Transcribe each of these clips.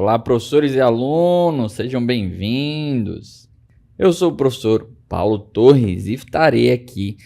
Olá, professores e alunos, sejam bem-vindos. Eu sou o professor Paulo Torres e estarei aqui,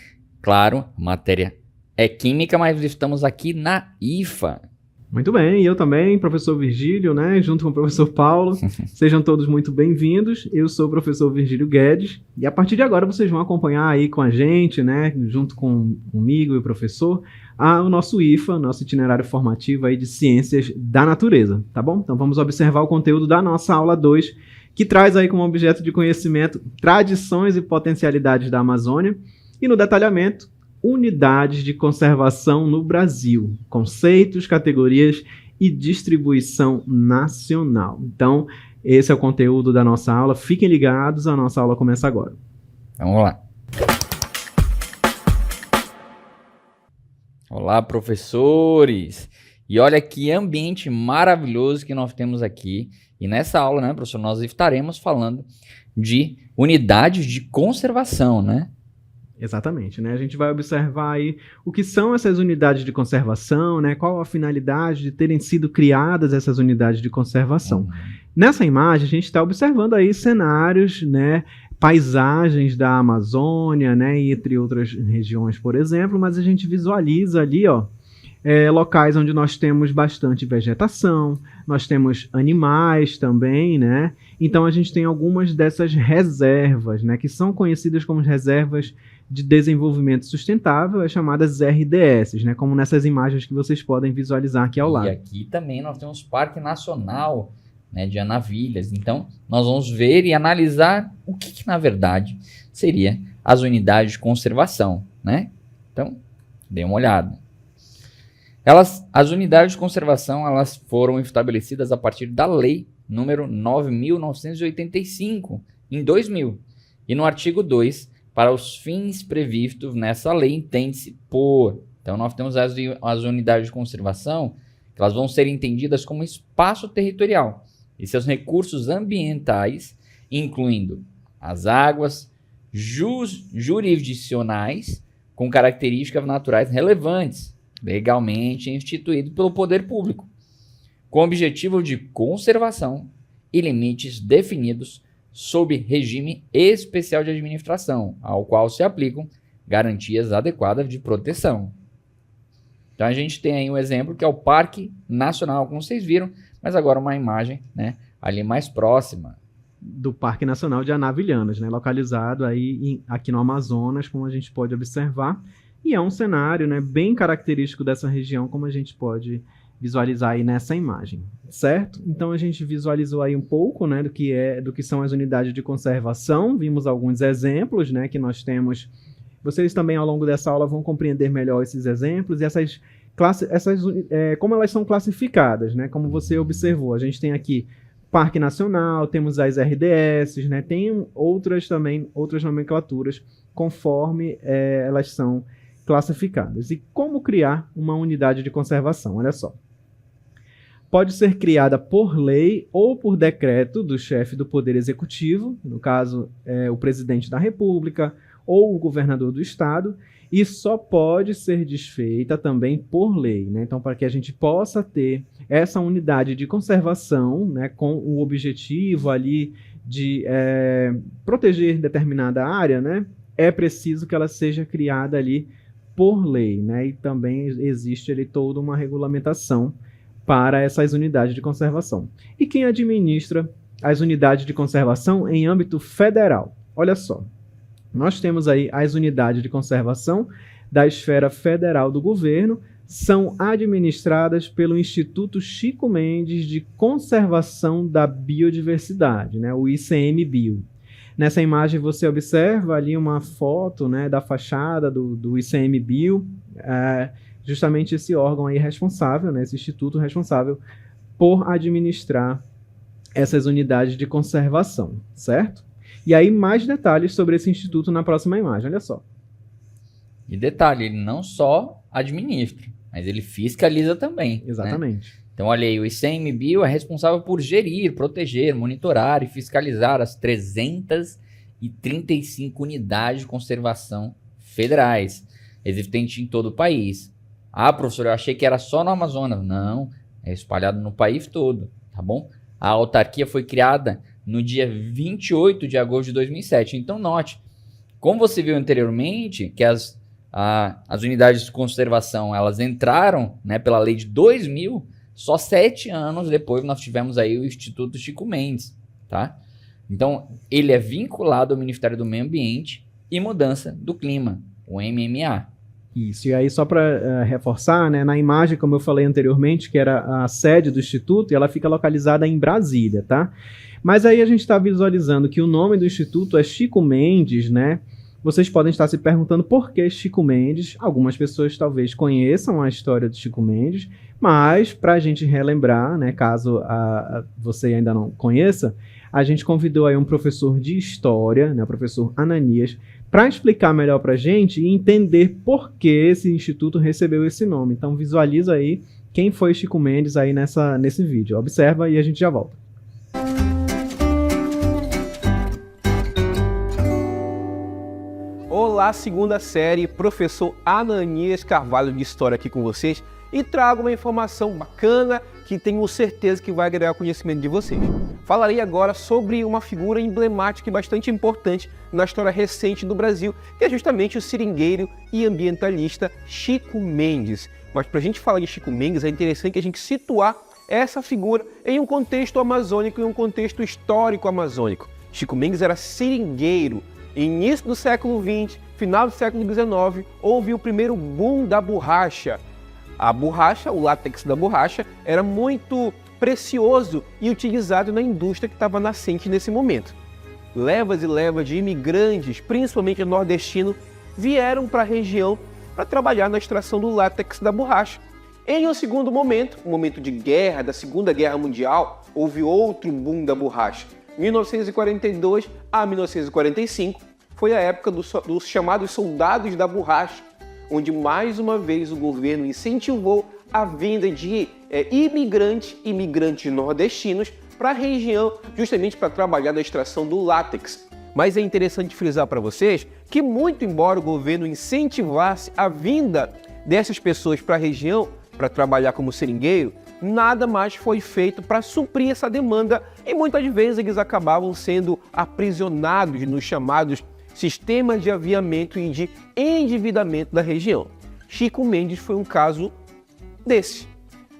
claro, a matéria é química, mas estamos aqui na IFA. Muito bem, e eu também, professor Virgílio, né, junto com o professor Paulo. Sejam todos muito bem-vindos. Eu sou o professor Virgílio Guedes e a partir de agora vocês vão acompanhar aí com a gente, né, junto comigo e o professor, o nosso IFA, nosso itinerário formativo aí de Ciências da Natureza, tá bom? Então vamos observar o conteúdo da nossa aula 2, que traz aí como objeto de conhecimento tradições e potencialidades da Amazônia e no detalhamento, unidades de conservação no Brasil, conceitos, categorias e distribuição nacional. Então, esse é o conteúdo da nossa aula. Fiquem ligados, a nossa aula começa agora. Vamos lá. Olá, professores! E olha que ambiente maravilhoso que nós temos aqui. E nessa aula, né, professor, nós estaremos falando de unidades de conservação, né? Exatamente, né? A gente vai observar aí o que são essas unidades de conservação, né? Qual a finalidade de terem sido criadas essas unidades de conservação. Nessa imagem, a gente está observando aí cenários, né? Paisagens da Amazônia, né? Entre outras regiões, por exemplo, mas a gente visualiza ali, ó, locais onde nós temos bastante vegetação, nós temos animais também, né? Então a gente tem algumas dessas reservas, né? Que são conhecidas como reservas de desenvolvimento sustentável, chamadas RDS, né? Como nessas imagens que vocês podem visualizar aqui ao lado. E aqui também nós temos Parque Nacional, né, de Anavilhas. Então nós vamos ver e analisar o que na verdade seria as unidades de conservação, né? Então, dê uma olhada. As unidades de conservação, elas foram estabelecidas a partir da Lei número 9.985, em 2000. E no artigo 2, para os fins previstos nessa lei, entende-se por... Então, nós temos as unidades de conservação, que elas vão ser entendidas como espaço territorial e seus recursos ambientais, incluindo as águas jurisdicionais com características naturais relevantes, legalmente instituído pelo poder público, com objetivo de conservação e limites definidos sob regime especial de administração, ao qual se aplicam garantias adequadas de proteção. Então a gente tem aí um exemplo que é o Parque Nacional, como vocês viram, mas agora uma imagem, né, ali mais próxima. Do Parque Nacional de Anavilhanas, né, localizado aí aqui no Amazonas, como a gente pode observar. E é um cenário, né, bem característico dessa região, como a gente pode visualizar aí nessa imagem, certo? Então a gente visualizou aí um pouco, né, do que são as unidades de conservação. Vimos alguns exemplos, né, que nós temos. Vocês também ao longo dessa aula vão compreender melhor esses exemplos e como elas são classificadas, né? Como você observou, a gente tem aqui Parque Nacional, temos as RDS, né? Tem outras nomenclaturas conforme elas são classificadas. E como criar uma unidade de conservação? Olha só. Pode ser criada por lei ou por decreto do chefe do Poder Executivo, no caso, o presidente da República ou o governador do estado, e só pode ser desfeita também por lei, né? Então, para que a gente possa ter essa unidade de conservação, né, com o objetivo ali de proteger determinada área, né, é preciso que ela seja criada ali por lei, né? E também existe ali toda uma regulamentação para essas unidades de conservação. E quem administra as unidades de conservação em âmbito federal? Olha só, nós temos aí as unidades de conservação da esfera federal do governo, são administradas pelo Instituto Chico Mendes de Conservação da Biodiversidade, né? O ICMBio. Nessa imagem você observa ali uma foto, né, da fachada do ICMBio, justamente esse órgão aí responsável, né, esse instituto responsável por administrar essas unidades de conservação, certo? E aí mais detalhes sobre esse instituto na próxima imagem, olha só. E detalhe, ele não só administra, mas ele fiscaliza também. Exatamente. Né? Então, olha aí, o ICMBio é responsável por gerir, proteger, monitorar e fiscalizar as 335 unidades de conservação federais existentes em todo o país. Ah, professor, eu achei que era só no Amazonas. Não, é espalhado no país todo, tá bom? A autarquia foi criada no dia 28 de agosto de 2007. Então, note, como você viu anteriormente, que as unidades de conservação, elas entraram, né, pela lei de 2000, só 7 anos depois nós tivemos aí o Instituto Chico Mendes, tá? Então, ele é vinculado ao Ministério do Meio Ambiente e Mudança do Clima, o MMA. Isso, e aí só para reforçar, né, na imagem, como eu falei anteriormente, que era a sede do Instituto, e ela fica localizada em Brasília, tá? Mas aí a gente está visualizando que o nome do Instituto é Chico Mendes, né? Vocês podem estar se perguntando por que Chico Mendes. Algumas pessoas talvez conheçam a história do Chico Mendes, mas para a gente relembrar, né, caso você ainda não conheça, a gente convidou aí um professor de História, né, o professor Ananias, para explicar melhor para a gente e entender por que esse instituto recebeu esse nome. Então visualiza aí quem foi Chico Mendes aí nesse vídeo. Observa e a gente já volta. Olá, segunda série, professor Ananias Carvalho de História aqui com vocês e trago uma informação bacana que tenho certeza que vai agregar conhecimento de vocês. Falarei agora sobre uma figura emblemática e bastante importante na história recente do Brasil, que é justamente o seringueiro e ambientalista Chico Mendes. Mas para a gente falar de Chico Mendes, é interessante que a gente situar essa figura em um contexto amazônico e um contexto histórico amazônico. Chico Mendes era seringueiro. Início do século XX, final do século XIX, houve o primeiro boom da borracha. A borracha, o látex da borracha, era muito precioso e utilizado na indústria que estava nascente nesse momento. Levas e levas de imigrantes, principalmente nordestinos, vieram para a região para trabalhar na extração do látex da borracha. Em um segundo momento, um momento de guerra, da Segunda Guerra Mundial, houve outro boom da borracha. 1942 a 1945 foi a época dos chamados soldados da borracha, onde mais uma vez o governo incentivou a vinda de imigrantes nordestinos para a região, justamente para trabalhar na extração do látex. Mas é interessante frisar para vocês que, muito embora o governo incentivasse a vinda dessas pessoas para a região para trabalhar como seringueiro, nada mais foi feito para suprir essa demanda e muitas vezes eles acabavam sendo aprisionados nos chamados sistemas de aviamento e de endividamento da região. Chico Mendes foi um caso desse.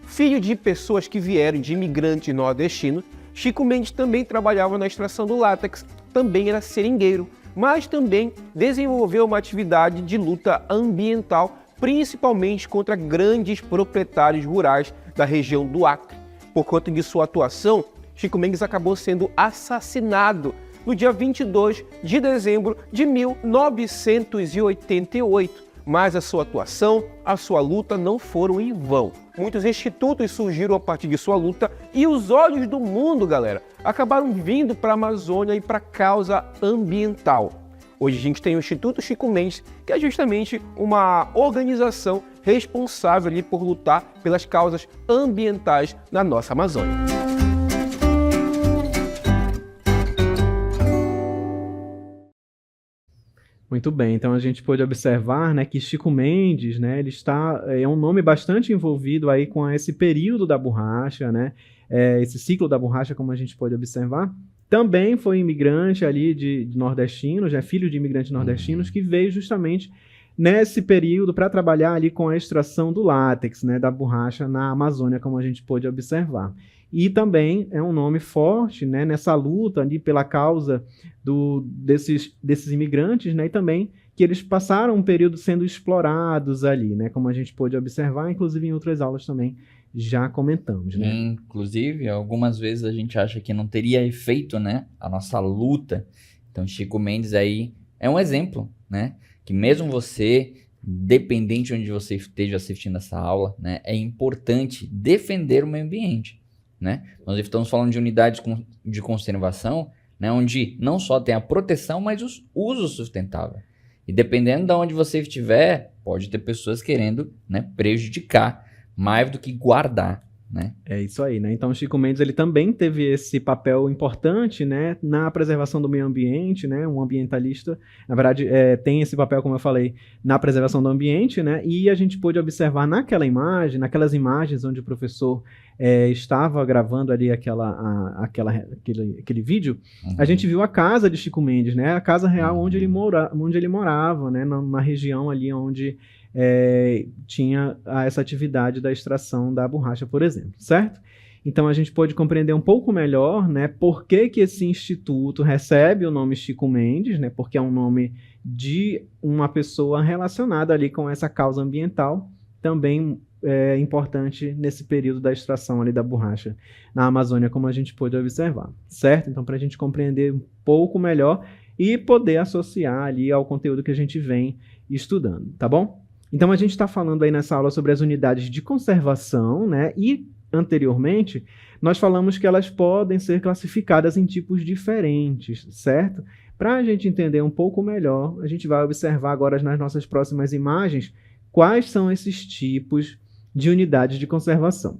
Filho de pessoas que vieram de imigrantes nordestinos, Chico Mendes também trabalhava na extração do látex, também era seringueiro, mas também desenvolveu uma atividade de luta ambiental, principalmente contra grandes proprietários rurais da região do Acre. Por conta de sua atuação, Chico Mendes acabou sendo assassinado no dia 22 de dezembro de 1988. Mas a sua atuação, a sua luta não foram em vão. Muitos institutos surgiram a partir de sua luta e os olhos do mundo, galera, acabaram vindo para a Amazônia e para a causa ambiental. Hoje a gente tem o Instituto Chico Mendes, que é justamente uma organização responsável ali por lutar pelas causas ambientais na nossa Amazônia. Muito bem, então a gente pôde observar, né, que Chico Mendes, né, ele é um nome bastante envolvido aí com esse período da borracha, né, esse ciclo da borracha, como a gente pode observar. Também foi imigrante ali de nordestinos, filho de imigrantes nordestinos, que veio justamente nesse período para trabalhar ali com a extração do látex, né, da borracha na Amazônia, como a gente pôde observar. E também é um nome forte, né, nessa luta ali pela causa desses imigrantes, né, e também que eles passaram um período sendo explorados ali, né, como a gente pôde observar, inclusive em outras aulas também já comentamos, né? Inclusive, algumas vezes a gente acha que não teria efeito, né, a nossa luta. Então, Chico Mendes aí é um exemplo, né, que mesmo você, dependente de onde você esteja assistindo essa aula, né, é importante defender o meio ambiente, né? Nós estamos falando de unidades de conservação, né, onde não só tem a proteção, mas o uso sustentável. E dependendo de onde você estiver, pode ter pessoas querendo, né, prejudicar mais do que guardar, né? É isso aí, né? Então o Chico Mendes ele também teve esse papel importante, né, na preservação do meio ambiente, né? Um ambientalista, na verdade, tem esse papel, como eu falei, na preservação do ambiente, né? E a gente pôde observar naquelas imagens onde o professor estava gravando ali aquele vídeo, a gente viu a casa de Chico Mendes, né? A casa real onde ele morava, né? Na região ali onde tinha essa atividade da extração da borracha, por exemplo, certo? Então a gente pode compreender um pouco melhor, né, por que esse instituto recebe o nome Chico Mendes, né, porque é um nome de uma pessoa relacionada ali com essa causa ambiental, também importante nesse período da extração ali da borracha na Amazônia, como a gente pôde observar, certo? Então para a gente compreender um pouco melhor e poder associar ali ao conteúdo que a gente vem estudando, tá bom? Então, a gente está falando aí nessa aula sobre as unidades de conservação, né? E, anteriormente, nós falamos que elas podem ser classificadas em tipos diferentes, certo? Para a gente entender um pouco melhor, a gente vai observar agora nas nossas próximas imagens quais são esses tipos de unidades de conservação.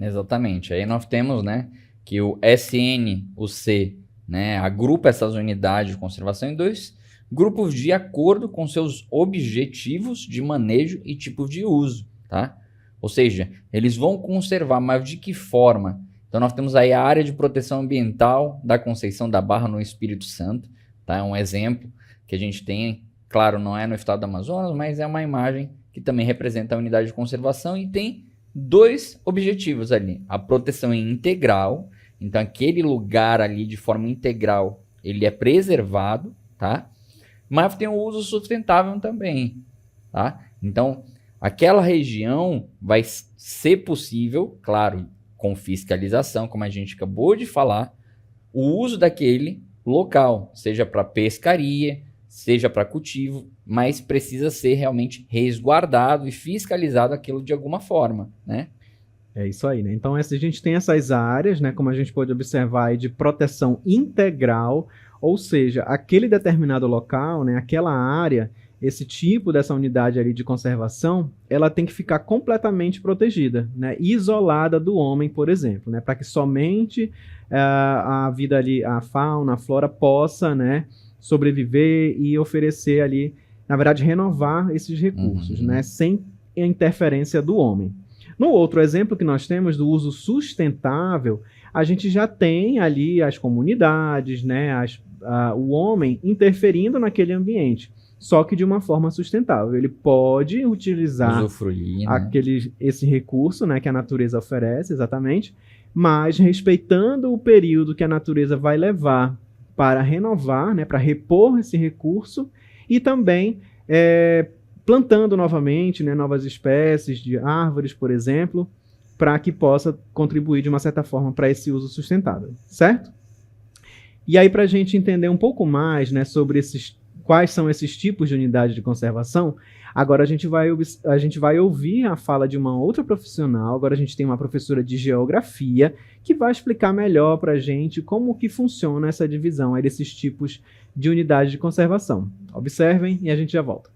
Exatamente. Aí nós temos, né, que o SNUC, né, agrupa essas unidades de conservação em 2 grupos de acordo com seus objetivos de manejo e tipo de uso, tá? Ou seja, eles vão conservar, mas de que forma? Então nós temos aí a área de proteção ambiental da Conceição da Barra no Espírito Santo, tá? É um exemplo que a gente tem, claro, não é no estado do Amazonas, mas é uma imagem que também representa a unidade de conservação e tem 2 objetivos ali. A proteção integral, então aquele lugar ali de forma integral, ele é preservado, tá? Mas tem o uso sustentável também, tá? Então, aquela região vai ser possível, claro, com fiscalização, como a gente acabou de falar, o uso daquele local, seja para pescaria, seja para cultivo, mas precisa ser realmente resguardado e fiscalizado aquilo de alguma forma, né? É isso aí, né? Então, a gente tem essas áreas, né, como a gente pode observar aí, de proteção integral, ou seja, aquele determinado local, né, aquela área, esse tipo dessa unidade ali de conservação, ela tem que ficar completamente protegida, né, isolada do homem, por exemplo, né, para que somente a vida ali, a fauna, a flora possa, né, sobreviver e oferecer ali, na verdade, renovar esses recursos, né, sem a interferência do homem. No outro exemplo que nós temos do uso sustentável, a gente já tem ali as comunidades, né, o homem interferindo naquele ambiente, só que de uma forma sustentável. Ele pode utilizar usufruir, né, esse recurso, né, que a natureza oferece, exatamente, mas respeitando o período que a natureza vai levar para renovar, né, para repor esse recurso e também plantando novamente, né, novas espécies de árvores, por exemplo, para que possa contribuir de uma certa forma para esse uso sustentável, certo? E aí, para a gente entender um pouco mais, né, sobre quais são esses tipos de unidade de conservação, agora a gente vai ouvir a fala de uma outra profissional. Agora a gente tem uma professora de geografia que vai explicar melhor para a gente como que funciona essa divisão aí desses tipos de unidade de conservação. Observem e a gente já volta.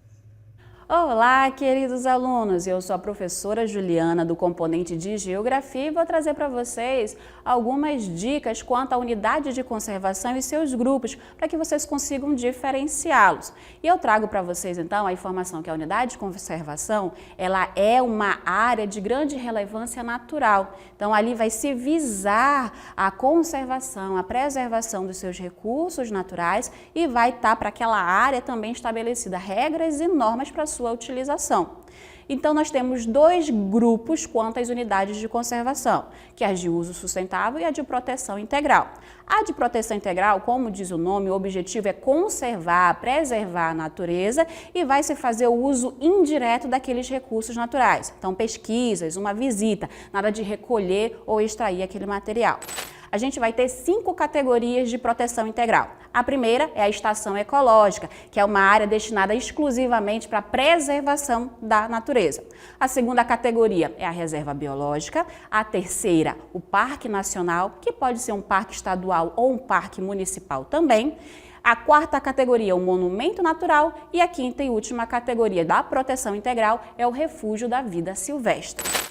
Olá, queridos alunos! Eu sou a professora Juliana do componente de Geografia e vou trazer para vocês algumas dicas quanto à unidade de conservação e seus grupos, para que vocês consigam diferenciá-los. E eu trago para vocês, então, a informação que a unidade de conservação, ela é uma área de grande relevância natural. Então, ali vai se visar a conservação, a preservação dos seus recursos naturais e vai estar para aquela área também estabelecida regras e normas para sua utilização. Então, nós temos 2 grupos quanto às unidades de conservação, que é a de uso sustentável e a de proteção integral. A de proteção integral, como diz o nome, o objetivo é conservar, preservar a natureza e vai se fazer o uso indireto daqueles recursos naturais. Então, pesquisas, uma visita, nada de recolher ou extrair aquele material. A gente vai ter 5 categorias de proteção integral. A primeira é a estação ecológica, que é uma área destinada exclusivamente para a preservação da natureza. A segunda categoria é a reserva biológica. A terceira, o Parque Nacional, que pode ser um parque estadual ou um parque municipal também. A quarta categoria, o monumento natural. E a quinta e última categoria da proteção integral é o refúgio da vida silvestre.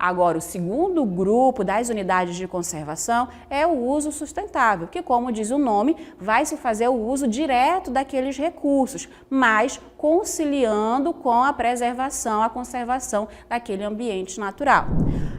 Agora, o segundo grupo das unidades de conservação é o uso sustentável, que, como diz o nome, vai se fazer o uso direto daqueles recursos, mas conciliando com a preservação, a conservação daquele ambiente natural.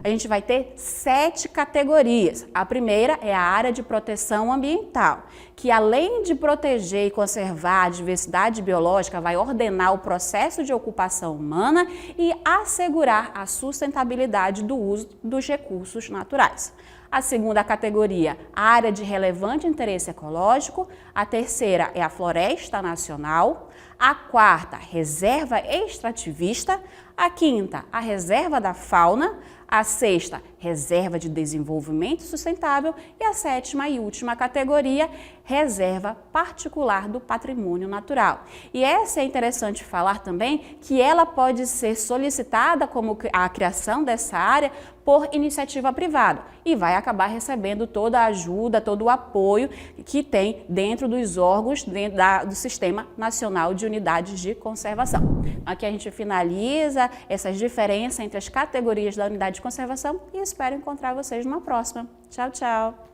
A gente vai ter 7 categorias. A primeira é a área de proteção ambiental, que além de proteger e conservar a diversidade biológica, vai ordenar o processo de ocupação humana e assegurar a sustentabilidade do uso dos recursos naturais. A segunda categoria, a área de relevante interesse ecológico. A terceira é a floresta nacional. A quarta, reserva extrativista. A quinta, a reserva da fauna. A sexta, reserva de desenvolvimento sustentável. E a sétima e última categoria, reserva particular do patrimônio natural. E essa é interessante falar também que ela pode ser solicitada como a criação dessa área por iniciativa privada e vai acabar recebendo toda a ajuda, todo o apoio que tem dentro dos órgãos do Sistema Nacional de Unidades de Conservação. Aqui a gente finaliza essas diferenças entre as categorias da unidade de conservação e espero encontrar vocês numa próxima. Tchau, tchau!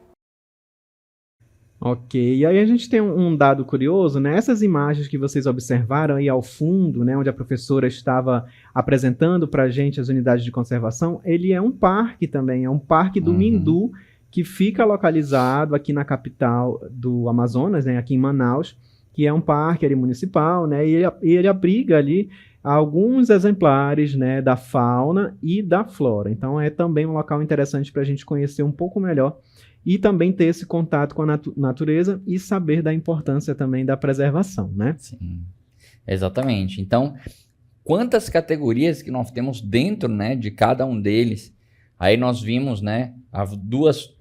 Ok, e aí a gente tem um dado curioso, né? Essas imagens que vocês observaram aí ao fundo, né, onde a professora estava apresentando para a gente as unidades de conservação, ele é um parque também, é um parque do Mindu, que fica localizado aqui na capital do Amazonas, né, aqui em Manaus, que é um parque ali municipal, né, e ele abriga ali alguns exemplares, né, da fauna e da flora. Então é também um local interessante para a gente conhecer um pouco melhor e também ter esse contato com a natureza e saber da importância também da preservação, né? Sim, exatamente. Então, quantas categorias que nós temos dentro, né, de cada um deles? Aí nós vimos, né,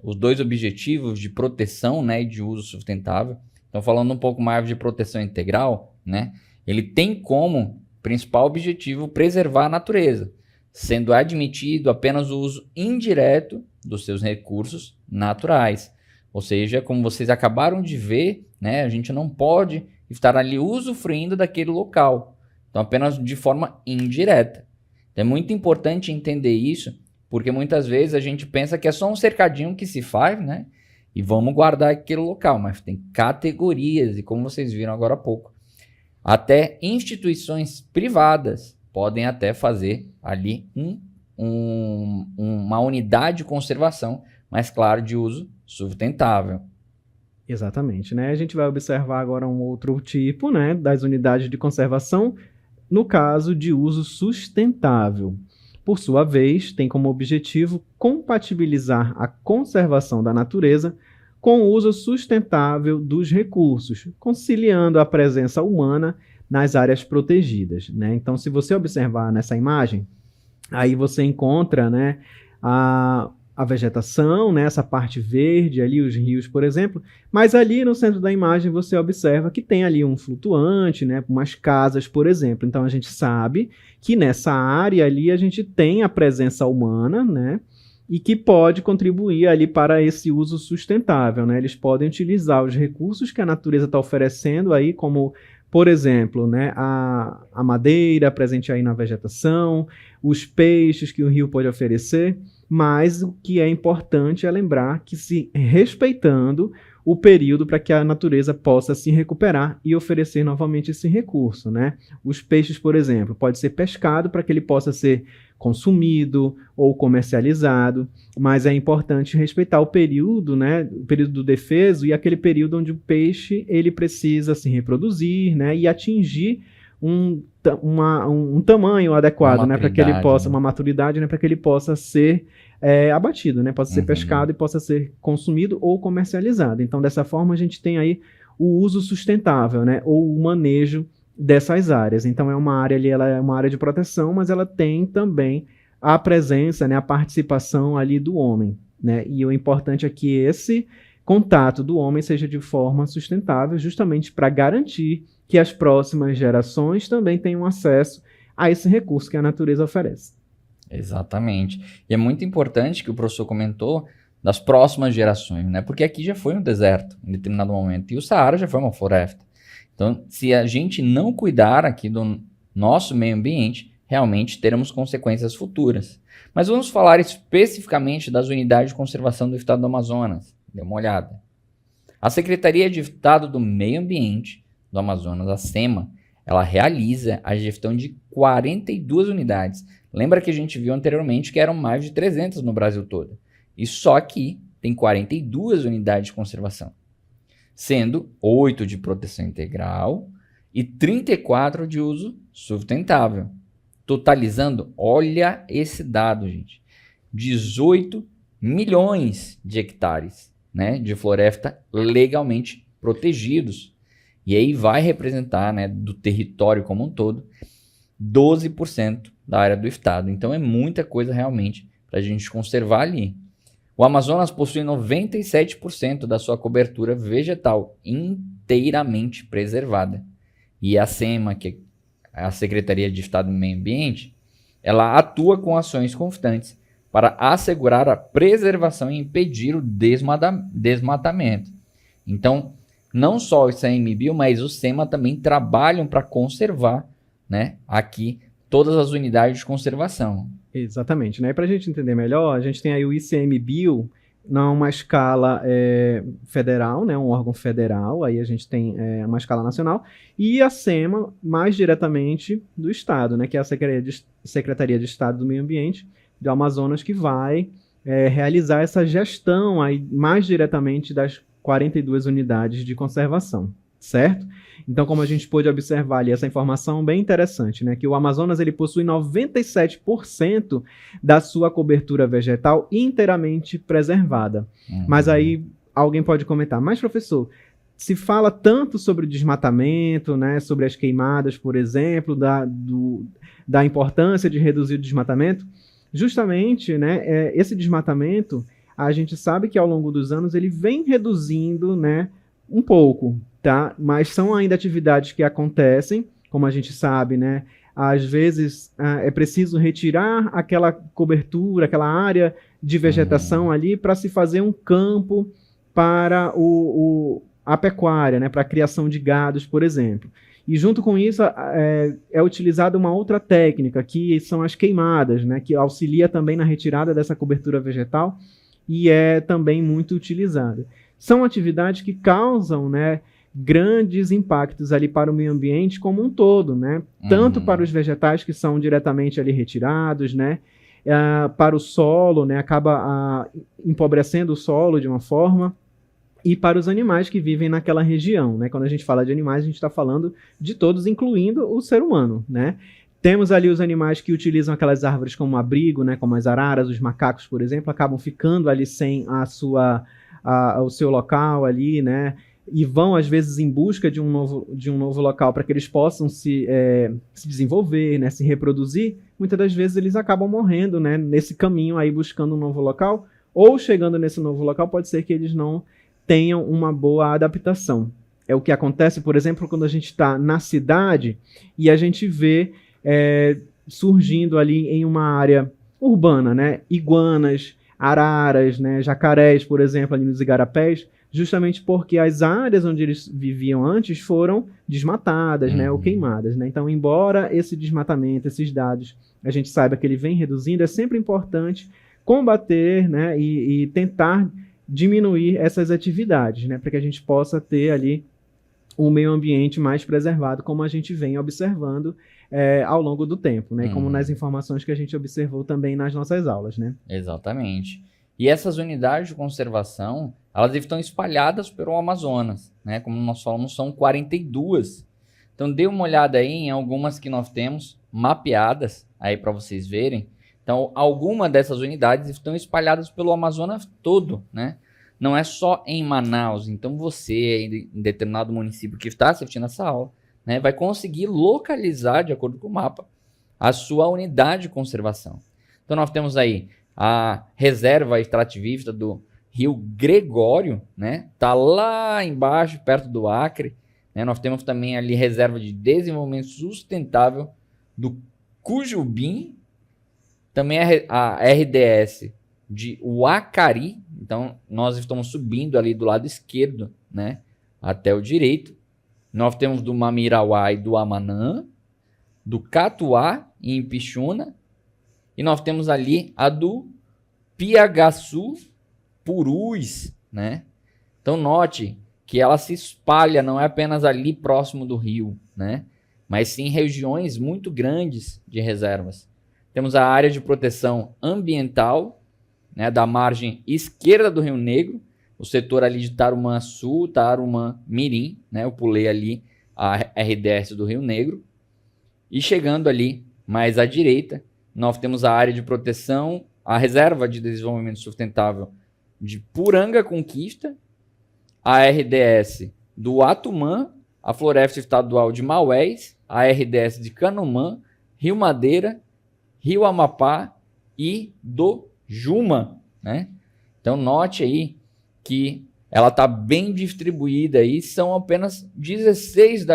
os dois objetivos de proteção, né, e de uso sustentável. Então, falando um pouco mais de proteção integral, né, ele tem como principal objetivo preservar a natureza, sendo admitido apenas o uso indireto dos seus recursos naturais. Ou seja, como vocês acabaram de ver, né, a gente não pode estar ali usufruindo daquele local. Então, apenas de forma indireta. Então, é muito importante entender isso, porque muitas vezes a gente pensa que é só um cercadinho que se faz, né, e vamos guardar aquele local, mas tem categorias, e como vocês viram agora há pouco, até instituições privadas podem até fazer ali uma unidade de conservação, mas claro, de uso sustentável. Exatamente, né? A gente vai observar agora um outro tipo, né, das unidades de conservação, no caso de uso sustentável. Por sua vez, tem como objetivo compatibilizar a conservação da natureza com o uso sustentável dos recursos, conciliando a presença humana nas áreas protegidas, né? Então, se você observar nessa imagem, aí você encontra, né, a vegetação, né, essa parte verde ali, os rios, por exemplo, mas ali no centro da imagem você observa que tem ali um flutuante, né, umas casas, por exemplo. Então, a gente sabe que nessa área ali a gente tem a presença humana, né, e que pode contribuir ali para esse uso sustentável, né? Eles podem utilizar os recursos que a natureza está oferecendo aí, como, por exemplo, né, a madeira presente aí na vegetação, os peixes que o rio pode oferecer, mas o que é importante é lembrar que se respeitando o período para que a natureza possa se recuperar e oferecer novamente esse recurso, né? Os peixes, por exemplo, pode ser pescado para que ele possa ser consumido ou comercializado, mas é importante respeitar o período, né, o período do defeso e aquele período onde o peixe ele precisa se reproduzir, né, e atingir um tamanho adequado, né, para que ele possa, uma maturidade, né, para que ele possa ser abatido, né, possa ser pescado e possa ser consumido ou comercializado. Então, dessa forma, a gente tem aí o uso sustentável, né, ou o manejo dessas áreas. Então, é uma área ali, ela é uma área de proteção, mas ela tem também a presença, né, a participação ali do homem, né, e o importante é que esse contato do homem seja de forma sustentável, justamente para garantir que as próximas gerações também tenham acesso a esse recurso que a natureza oferece. Exatamente. E é muito importante que o professor comentou das próximas gerações, né? Porque aqui já foi um deserto em determinado momento e o Saara já foi uma floresta. Então, se a gente não cuidar aqui do nosso meio ambiente, realmente teremos consequências futuras. Mas vamos falar especificamente das unidades de conservação do Estado do Amazonas. Dê uma olhada. A Secretaria de Estado do Meio Ambiente do Amazonas, a SEMA, ela realiza a gestão de 42 unidades. Lembra que a gente viu anteriormente que eram mais de 300 no Brasil todo. E só aqui tem 42 unidades de conservação, sendo 8 de proteção integral e 34 de uso sustentável. Totalizando, olha esse dado, gente, 18 milhões de hectares, né, de floresta legalmente protegidos. E aí vai representar, né, do território como um todo, 12% da área do estado. Então é muita coisa realmente para a gente conservar ali. O Amazonas possui 97% da sua cobertura vegetal inteiramente preservada. E a SEMA, que é a Secretaria de Estado do Meio Ambiente, ela atua com ações constantes para assegurar a preservação e impedir o desmatamento. Então, não só o ICMBio, mas o SEMA também trabalham para conservar, né, aqui todas as unidades de conservação. Exatamente, né? Para a gente entender melhor, a gente tem aí o ICMBio numa escala federal, né? Um órgão federal, aí a gente tem uma escala nacional, e a SEMA mais diretamente do Estado, né? Que é a Secretaria de Estado do Meio Ambiente do Amazonas, que vai realizar essa gestão aí mais diretamente das 42 unidades de conservação, certo? Então, como a gente pôde observar ali, essa informação bem interessante, né? Que o Amazonas ele possui 97% da sua cobertura vegetal inteiramente preservada. Mas aí alguém pode comentar, mas professor, se fala tanto sobre o desmatamento, né? Sobre as queimadas, por exemplo, da importância de reduzir o desmatamento, justamente, né? Esse desmatamento, a gente sabe que ao longo dos anos ele vem reduzindo, né? Um pouco, tá? Mas são ainda atividades que acontecem, como a gente sabe, né? Às vezes é preciso retirar aquela cobertura, aquela área de vegetação ali para se fazer um campo para a pecuária, né? Para a criação de gados, por exemplo. E junto com isso é utilizada uma outra técnica, que são as queimadas, né? Que auxilia também na retirada dessa cobertura vegetal e é também muito utilizada. São atividades que causam, né, grandes impactos ali para o meio ambiente como um todo, né? Tanto para os vegetais que são diretamente ali retirados, né? Para o solo, né? Acaba empobrecendo o solo de uma forma. E para os animais que vivem naquela região, né? Quando a gente fala de animais, a gente está falando de todos, incluindo o ser humano, né? Temos ali os animais que utilizam aquelas árvores como abrigo, né? Como as araras, os macacos, por exemplo, acabam ficando ali sem o seu local ali, né? E vão, às vezes, em busca de um novo local para que eles possam se desenvolver, né? Se reproduzir. Muitas das vezes eles acabam morrendo, né? Nesse caminho aí, buscando um novo local. Ou chegando nesse novo local, pode ser que eles não tenham uma boa adaptação. É o que acontece, por exemplo, quando a gente está na cidade e a gente vê surgindo ali em uma área urbana, né? Iguanas, araras, né? Jacarés, por exemplo, ali nos igarapés, justamente porque as áreas onde eles viviam antes foram desmatadas, né? Ou queimadas, né? Então, embora esse desmatamento, esses dados, a gente saiba que ele vem reduzindo, é sempre importante combater, né? E tentar diminuir essas atividades, né? Para que a gente possa ter ali um meio ambiente mais preservado, como a gente vem observando ao longo do tempo, né? Como nas informações que a gente observou também nas nossas aulas, né? Exatamente. E essas unidades de conservação, elas estão espalhadas pelo Amazonas, né? Como nós falamos, são 42. Então, dê uma olhada aí em algumas que nós temos mapeadas aí para vocês verem. Então, algumas dessas unidades estão espalhadas pelo Amazonas todo, né? Não é só em Manaus. Então, você, em determinado município que está assistindo essa aula, né, vai conseguir localizar, de acordo com o mapa, a sua unidade de conservação. Então, nós temos aí a reserva extrativista do Rio Gregório, né? Tá lá embaixo, perto do Acre. Né? Nós temos também ali reserva de desenvolvimento sustentável do Cujubim. Também a RDS de Uacari. Então, nós estamos subindo ali do lado esquerdo, né? Até o direito. Nós temos do Mamirauá e do Amanã. do Catuá, em Pixuna, e nós temos ali a do Piagaçu Purus, né? Então note que ela se espalha, não é apenas ali próximo do rio, né? Mas sim regiões muito grandes de reservas. Temos a área de proteção ambiental, né, da margem esquerda do Rio Negro, o setor ali de Tarumã Sul, Tarumã Mirim, né? Eu pulei ali a RDS do Rio Negro. E chegando ali mais à direita, nós temos a área de proteção, a Reserva de Desenvolvimento Sustentável de Puranga Conquista, a RDS do Atumã, a Floresta Estadual de Maués, a RDS de Canumã, Rio Madeira, Rio Amapá e do Juma, né? Então note aí que ela está bem distribuída aí, são apenas 16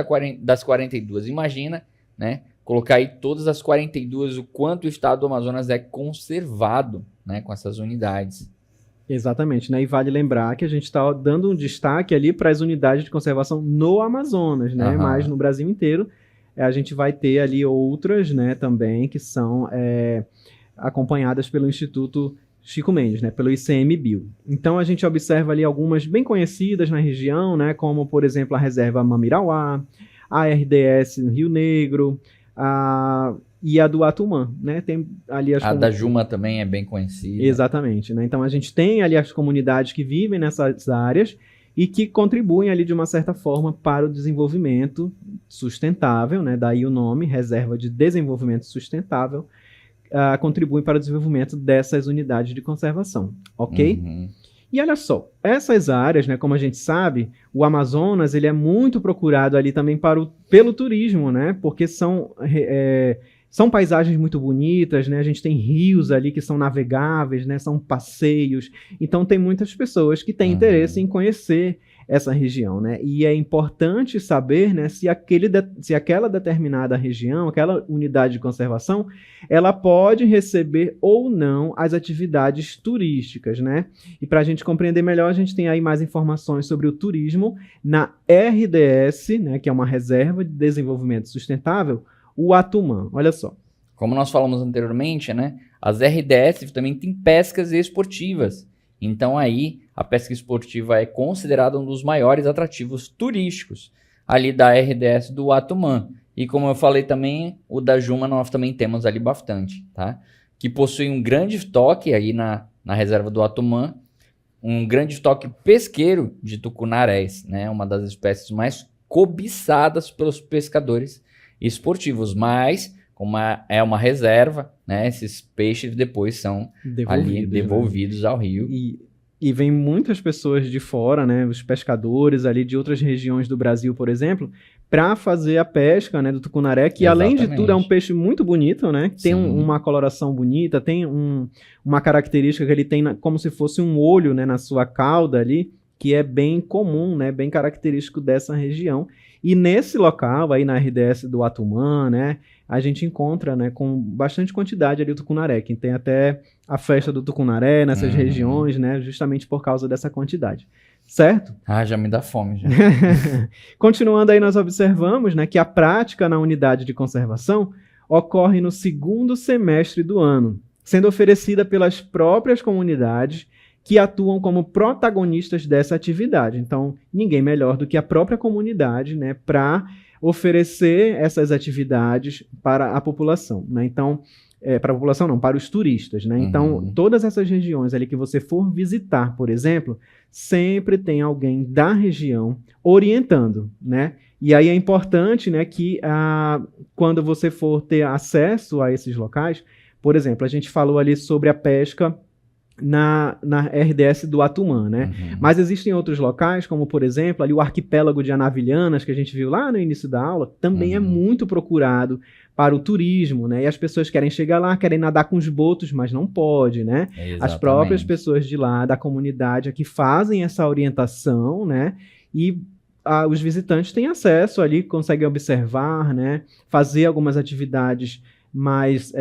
das 42. Imagina, né? Colocar aí todas as 42, o quanto o estado do Amazonas é conservado, né, com essas unidades. Exatamente, né? E vale lembrar que a gente está dando um destaque ali para as unidades de conservação no Amazonas, né? Mas no Brasil inteiro a gente vai ter ali outras, né, também, que são acompanhadas pelo Instituto Chico Mendes, né, pelo ICMBio. Então a gente observa ali algumas bem conhecidas na região, né, como por exemplo a Reserva Mamirauá, a RDS no Rio Negro, e a do Atumã, né? Tem ali a da Juma também é bem conhecida. Exatamente, né? Então a gente tem ali as comunidades que vivem nessas áreas e que contribuem ali de uma certa forma para o desenvolvimento sustentável, né? Daí o nome, Reserva de Desenvolvimento Sustentável, contribuem para o desenvolvimento dessas unidades de conservação, ok? Uhum. E olha só, essas áreas, né, como a gente sabe, o Amazonas ele é muito procurado ali também pelo turismo, né? Porque são paisagens muito bonitas, né? A gente tem rios ali que são navegáveis, né? São passeios. Então tem muitas pessoas que têm interesse em conhecer essa região, né? E é importante saber, né, se aquela determinada região, aquela unidade de conservação, ela pode receber ou não as atividades turísticas, né? E para a gente compreender melhor, a gente tem aí mais informações sobre o turismo na RDS, né, que é uma Reserva de Desenvolvimento Sustentável, o Atumã. Olha só. Como nós falamos anteriormente, né, as RDS também têm pescas esportivas. Então aí a pesca esportiva é considerada um dos maiores atrativos turísticos ali da RDS do Atumã. E como eu falei também, o da Juma nós também temos ali bastante, tá? Que possui um grande estoque aí na reserva do Atumã, um grande estoque pesqueiro de tucunarés, né? Uma das espécies mais cobiçadas pelos pescadores esportivos, mas como é uma reserva, né? Esses peixes depois são devolvidos, né, ao rio. E vem muitas pessoas de fora, né? Os pescadores ali de outras regiões do Brasil, por exemplo, para fazer a pesca, né, do tucunaré, que além de tudo é um peixe muito bonito, né? Tem uma coloração bonita, tem uma característica que ele tem como se fosse um olho, né, na sua cauda ali, que é bem comum, né, bem característico dessa região. E nesse local, aí na RDS do Atumã, né, a gente encontra, né, com bastante quantidade ali o tucunaré, que tem até a festa do tucunaré nessas regiões, né, justamente por causa dessa quantidade. Certo? Já me dá fome, já. Continuando aí, nós observamos, né, que a prática na unidade de conservação ocorre no segundo semestre do ano, sendo oferecida pelas próprias comunidades que atuam como protagonistas dessa atividade. Então, ninguém melhor do que a própria comunidade, né, para oferecer essas atividades para a população, né? Então, para a população não, para os turistas, né? Então, todas essas regiões ali que você for visitar, por exemplo, sempre tem alguém da região orientando, né? E aí é importante, né, que quando você for ter acesso a esses locais, por exemplo, a gente falou ali sobre a pesca na RDS do Atumã, né? Mas existem outros locais, como por exemplo ali o arquipélago de Anavilhanas, que a gente viu lá no início da aula, também é muito procurado para o turismo, né? E as pessoas querem chegar lá, querem nadar com os botos, mas não pode, né? As próprias pessoas de lá, da comunidade, que fazem essa orientação, né? E os visitantes têm acesso ali, conseguem observar, né? Fazer algumas atividades mais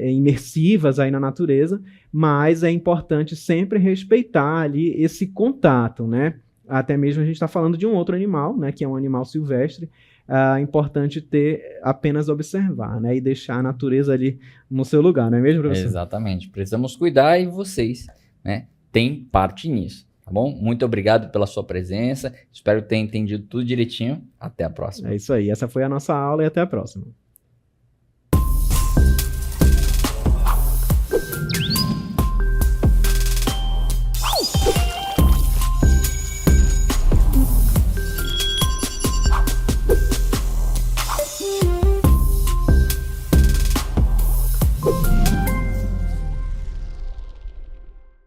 imersivas aí na natureza, mas é importante sempre respeitar ali esse contato, né? Até mesmo a gente está falando de um outro animal, né? Que é um animal silvestre, é importante ter apenas observar, né? E deixar a natureza ali no seu lugar, não é mesmo, professor? Exatamente. Precisamos cuidar e vocês, né, têm parte nisso, tá bom? Muito obrigado pela sua presença. Espero ter entendido tudo direitinho. Até a próxima. É isso aí. Essa foi a nossa aula e até a próxima.